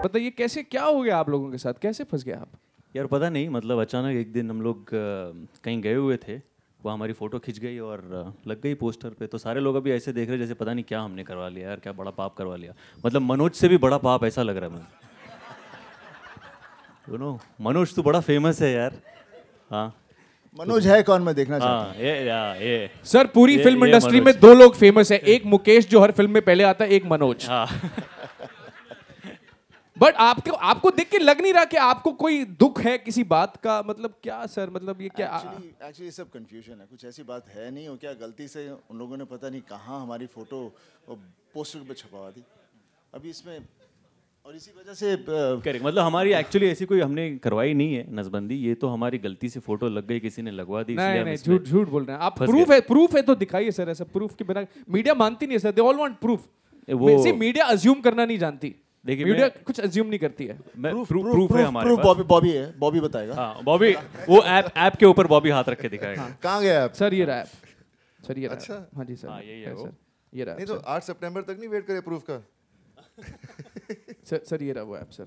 बताइए कैसे, क्या हो गया आप लोगों के साथ, कैसे फंस गए आप? यार पता नहीं, मतलब अचानक एक दिन हम लोग कहीं गए हुए थे, वो हमारी फ़ोटो खिंच गई और लग गई पोस्टर पे। तो सारे लोग अभी ऐसे देख रहे जैसे पता नहीं क्या हमने करवा लिया यार, क्या बड़ा पाप करवा लिया। मतलब मनोज से भी बड़ा पाप ऐसा लग रहा है मुझे। यू नो, मनोज तो बड़ा फेमस है यार। हाँ मनोज है कौन, मैं देखना चाहता हूँ। ये सर पूरी फिल्म ये इंडस्ट्री में मनोज। दो लोग फेमस है, एक मुकेश जो हर फिल्म में पहले आता है, एक मनोज। हाँ बट आपको देख के लग नहीं रहा कि आपको कोई दुख है किसी बात का? मतलब क्या सर, मतलब ये क्या? एक्चुअली सब कंफ्यूजन है, कुछ ऐसी बात है नहीं। हो क्या गलती से उन लोगों ने पता नहीं कहाँ हमारी फोटो पोस्टर पे छपवा दी अभी इसमें, और इसी वजह से करेक्ट। मतलब हमारी एक्चुअली ऐसी कोई हमने करवाई नहीं है नसबंदी, ये तो हमारी गलती से फोटो लग गई, किसी ने लगवा दी। नहीं नहीं, झूठ झूठ बोल रहे हैं आप। फंस प्रूफ है तो दिखाइए सर। ऐसा प्रूफ के बिना मीडिया मानती नहीं है sir, they all want proof. वो मीडिया अज्यूम करना नहीं जानती। देखिए मीडिया कुछ अज्यूम नहीं करती है। प्रूफ है हमारे पास। बॉबी है, बॉबी बताएगा। हाँ बॉबी, वो ऐप के ऊपर बॉबी हाथ रख के दिखाएगा। कहाँ गया आप? सर ये रहा ऐप, सर ये रहा। अच्छा। हाँ जी सर, हाँ, यही है वो। सर ये रहा नहीं तो 8 सितंबर तक नहीं वेट करे प्रूफ का। सर ये रहा वो ऐप सर।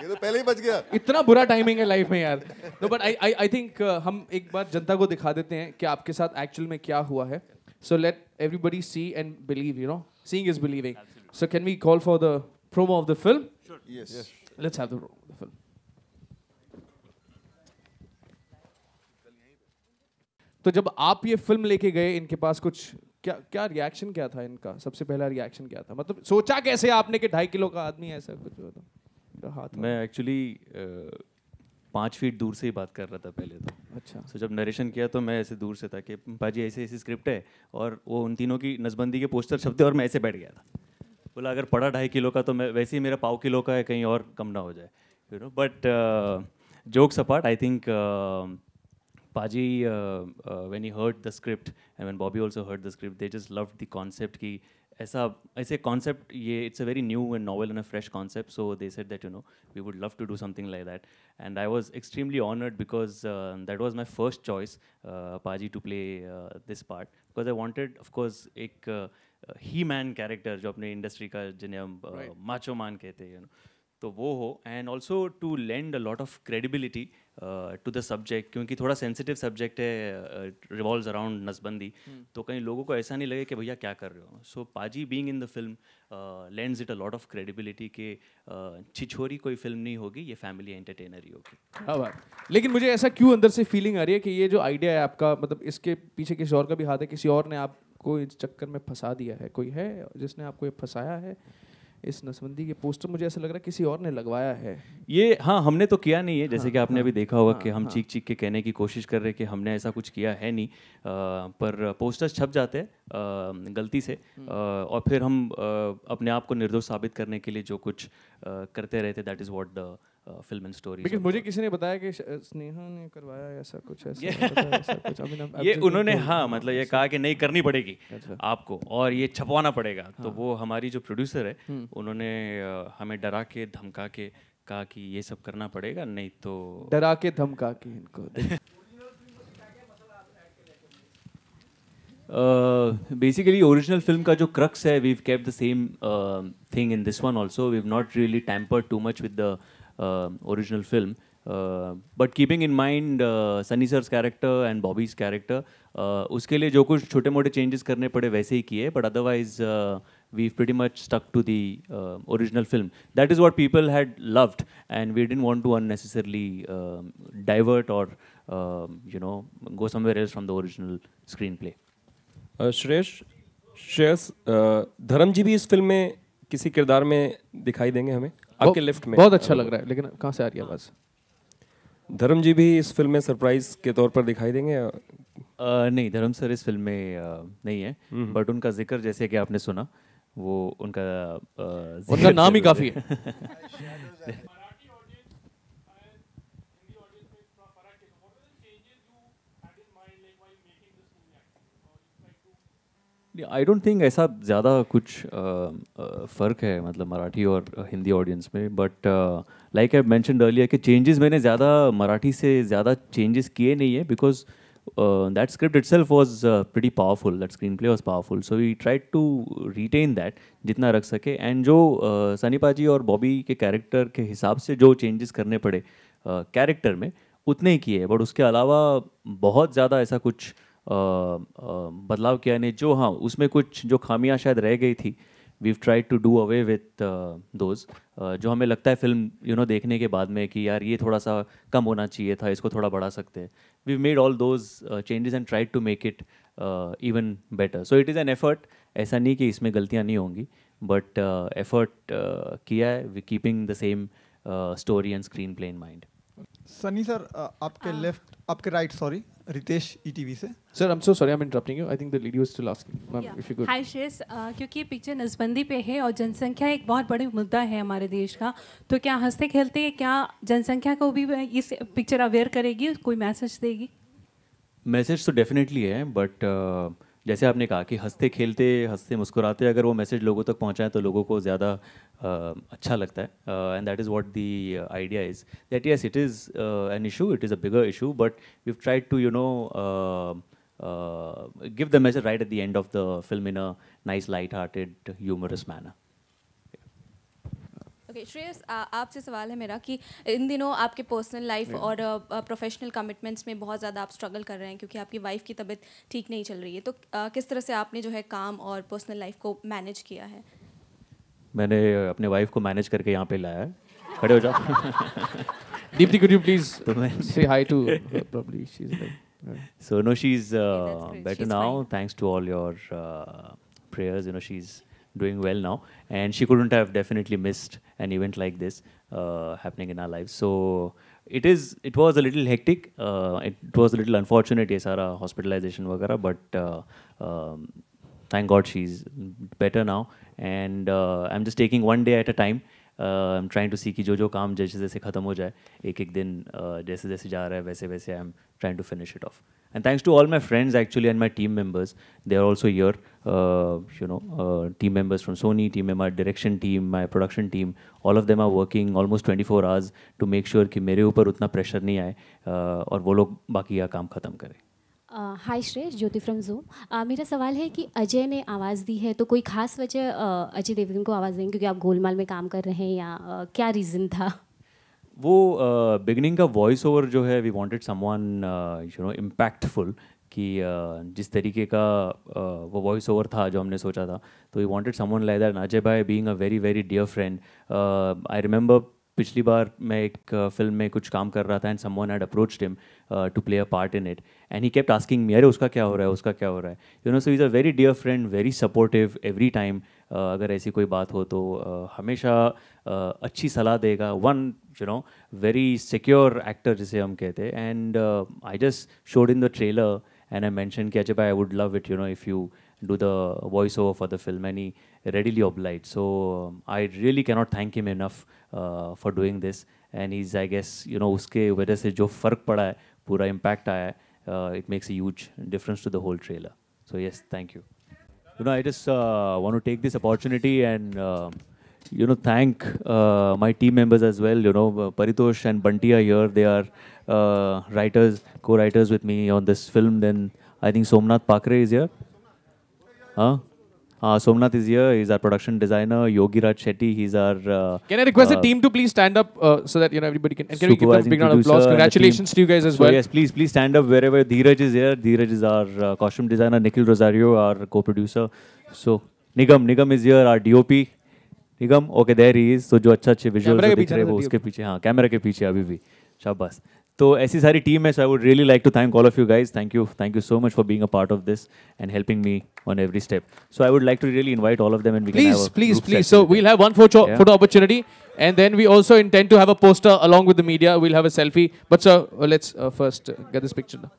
ये तो पहले ही बच गया। इतना बुरा टाइमिंग है लाइफ में यार। नो बट आई थिंक हम एक बार जनता को दिखा देते हैं कि आपके साथ एक्चुअल में क्या हुआ है। So let everybody see and believe, you know, seeing is believing. So can we call for the promo of the film? Yes, let's have the promo of the film. तो जब आप ये फिल्म लेके गए, इनके पास कुछ क्या रिएक्शन क्या था इनका? सबसे पहला रिएक्शन क्या था? मतलब सोचा कैसे आपने कि 2.5 किलो का आदमी ऐसा कुछ होता? हाथ मैं एक्चुअली 5 फीट दूर से ही बात कर रहा था पहले तो। अच्छा। तो जब नरेशन किया तो मैं ऐसे दूर से था कि पाजी ऐसे ऐसी स्क्रिप्ट है, और वो उन तीनों की नसबंदी के पोस्टर छपते और मैं ऐसे बैठ गया था। बोला अगर पड़ा 2.5 किलो का तो मैं वैसे ही मेरा 1.5 किलो का है, कहीं और कम ना हो जाए, you know. But jokes apart, I think Paji, when he heard the script and when Bobby also heard the script, they just loved the concept कि ऐसे concept, ये it's a very new and novel and a fresh concept, so they said that, you know, we would love to do something like that. And I was extremely honored because that was my first choice, Paji, to play this part, because I wanted, of course, एक he-man character जो अपने industry का जिन्हें हम macho man कहते हैं, you know, तो वो हो, and also to lend a lot of credibility to the subject, क्योंकि थोड़ा सेंसिटिव सब्जेक्ट है, रिवॉल्व्स अराउंड नसबंदी। तो कहीं लोगों को ऐसा नहीं लगे कि भैया क्या कर रहे हो। सो पाजी being in the film lends it a lot of credibility के छिछोरी कोई फिल्म नहीं होगी, ये फैमिली एंटरटेनर ही होगी। हाँ बात। लेकिन मुझे ऐसा क्यों अंदर से फीलिंग आ रही है कि ये जो आइडिया है आपका, मतलब इसके पीछे किसी और का भी हाथ है, किसी और ने आपको इस चक्कर में फंसा दिया है? कोई है जिसने आपको ये फंसाया है? इस नसबंदी के पोस्टर मुझे ऐसा लग रहा है किसी और ने लगवाया है ये। हाँ, हमने तो किया नहीं है, जैसे कि आपने अभी देखा होगा कि हम चीख चीख के कहने की कोशिश कर रहे हैं कि हमने ऐसा कुछ किया है नहीं, पर पोस्टर्स छप जाते हैं गलती से, और फिर हम अपने आप को निर्दोष साबित करने के लिए जो कुछ करते रहते, that is what the film and story. Because मुझे किसी ने बताया कि स्नेहा ने करवाया ऐसा कुछ, ऐसा कुछ। ये उन्होंने हाँ मतलब ये कहा कि नहीं करनी पड़ेगी आपको और ये छपवाना पड़ेगा। तो वो हमारी जो प्रोड्यूसर है उन्होंने हमें डरा के धमका के कहा कि ये सब करना पड़ेगा, नहीं तो डरा के धमका के इनको। बेसिकली ओरिजिनल फिल्म का जो क्रक्स है, we've kept the same thing in this one also. We've not really tampered too much with the original film, but keeping in mind Sunny sir's character and Bobby's character, उसके लिए जो कुछ छोटे मोटे changes करने पड़े वैसे ही किए, but otherwise we've pretty much stuck to the original film. That is what people had loved, and we didn't want to unnecessarily divert or you know, go somewhere else from the original screenplay. Shreyas, धर्म जी भी इस film में किसी किरदार में दिखाई देंगे हमें आपके लिफ्ट में? बहुत अच्छा लग रहा है, लेकिन कहाँ से आ रही है आवाज़? धर्म जी भी इस फिल्म में सरप्राइज के तौर पर दिखाई देंगे? नहीं, धर्म सर इस फिल्म में नहीं है, बट उनका जिक्र जैसे कि आपने सुना, वो उनका नाम ही काफ़ी है। आई डोंट थिंक ऐसा ज़्यादा कुछ फ़र्क है मतलब मराठी और हिंदी ऑडियंस में, but like I mentioned earlier कि चेंजेस मैंने ज़्यादा मराठी से ज़्यादा चेंजेस किए नहीं है, because that script itself was pretty powerful. That screenplay was powerful. So we tried to retain that जितना रख सके. And जो सनी पाजी और बॉबी के कैरेक्टर के हिसाब से जो चेंजेस करने पड़े कैरेक्टर में उतने ही किए. बट उसके अलावा बहुत ज़्यादा ऐसा कुछ बदलाव किया नहीं. जो हाँ उसमें कुछ जो खामियां शायद रह गई थी, we've tried to do away with those जो हमें लगता है फिल्म देखने के बाद में कि यार ये थोड़ा सा कम होना चाहिए था, इसको थोड़ा बढ़ा सकते हैं. we've made all those changes and tried to make it even better. So it is an effort. ऐसा नहीं कि इसमें गलतियाँ नहीं होंगी, but effort किया है, keeping the same story and screenplay in mind. Sunny sir आपके राइट सॉरी रितेश ईटीवी से. Sir, I'm so sorry I'm interrupting you. I think the lady was still asking. Ma'am, if you could. हाय श्रेयस, क्योंकि ये picture नसबंदी पे है और जनसंख्या एक बहुत बड़ी मुद्दा है हमारे देश का, तो क्या हंसते खेलते क्या जनसंख्या को भी इस पिक्चर अवेयर करेगी, कोई मैसेज देगी? मैसेज तो डेफिनेटली है, बट जैसे आपने कहा कि हंसते खेलते हंसते मुस्कुराते अगर वो मैसेज लोगों तक पहुंचाए तो लोगों को ज़्यादा अच्छा लगता है. And that is what the idea is that yes it is an issue, it is a bigger issue, but we tried to give the message right at the end of the film in a nice light-hearted humorous manner. Okay Shreyas, आपसे सवाल है मेरा कि इन दिनों आपके personal life और professional commitments में बहुत ज़्यादा आप स्ट्रगल कर रहे हैं क्योंकि आपकी वाइफ की तबीयत ठीक नहीं चल रही है, तो किस तरह से आपने जो है काम और पर्सनल लाइफ को मैनेज किया है? मैंने अपने वाइफ को मैनेज करके यहाँ पे लाया है. खड़े हो जाओ. Deepti, could you please तो मैं say hi to her? Probably she's like. So no, she's that's great. better She's now, fine. thanks to all your prayers. She's doing well now, and she couldn't have definitely missed an event like this happening in our lives. So it was a little hectic. It was a little unfortunate, ये सारा hospitalization वगैरह, but thank God she's better now, and I'm just taking one day at a time. I'm trying to see कि जो काम जैसे जैसे ख़त्म हो जाए, एक दिन जैसे जैसे जा रहा है वैसे वैसे I'm trying to finish it off. And thanks to all my friends actually and my team members, they are also here. Team members from Sony, team member direction team, my production team, all of them are working almost 24 hours to make sure कि मेरे ऊपर उतना pressure नहीं आए और वो लोग बाकी का काम ख़त्म करें. हाय श्रेयस, ज्योति फ्रॉम ज़ूम. मेरा सवाल है कि अजय ने आवाज़ दी है, तो कोई खास वजह अजय देवगन को आवाज़ देंगे क्योंकि आप गोलमाल में काम कर रहे हैं, या क्या रीज़न था? वो बिगनिंग का वॉइस ओवर जो है, वी वांटेड समवन इम्पैक्टफुल, कि जिस तरीके का वो वॉइस ओवर था जो हमने सोचा था, तो we wanted someone like that. Ajay भाई being a very very dear friend, I remember पिछली बार मैं एक फिल्म में कुछ काम कर रहा था and someone had approached him to play a part in it, and he kept asking me, अरे उसका क्या हो रहा है, उसका क्या हो रहा है. So is a very dear friend, very supportive every time. अगर ऐसी कोई बात हो तो हमेशा अच्छी सलाह देगा. वन वेरी सिक्योर एक्टर जिसे हम कहते हैं. And I just showed in the trailer and I mentioned कि अजय भाई, I would love it if you do the voiceover for the film, and he readily obliged. So I really cannot thank him enough for doing this, and he's, I guess, उसके वजह से जो फ़र्क पड़ा है, पूरा impact आया है, it makes a huge difference to the whole trailer. So yes, thank you. I just want to take this opportunity and thank my team members as well. Paritosh and Bunty are here. They are co-writers with me on this film. Then I think Somnath Pakre is here. Somnath is here. He's our production designer. Yogi Raj Shetty, he's our... Can I request the team to please stand up so that everybody can... And can we give them a big round of applause? Congratulations to you guys as well. Yes, please stand up wherever. Dheeraj is here. Dheeraj is our costume designer. Nikhil Rosario, our co-producer. So Nigam is here, our DOP. Nigam, okay, there he is. So जो अच्छे visuals दिख रहे हैं वो उसके पीछे, हाँ, camera के पीछे अभी भी. शाबाश. तो ऐसी सारी टीम है. So I would really like to thank all of you guys. Thank you so much for being a part of this and helping me on every step. So I would like to really invite all of them, and we can have a please. So we'll have one photo opportunity, and then we also intend to have a poster along with the media. We'll have a selfie. But sir, let's first get this picture now.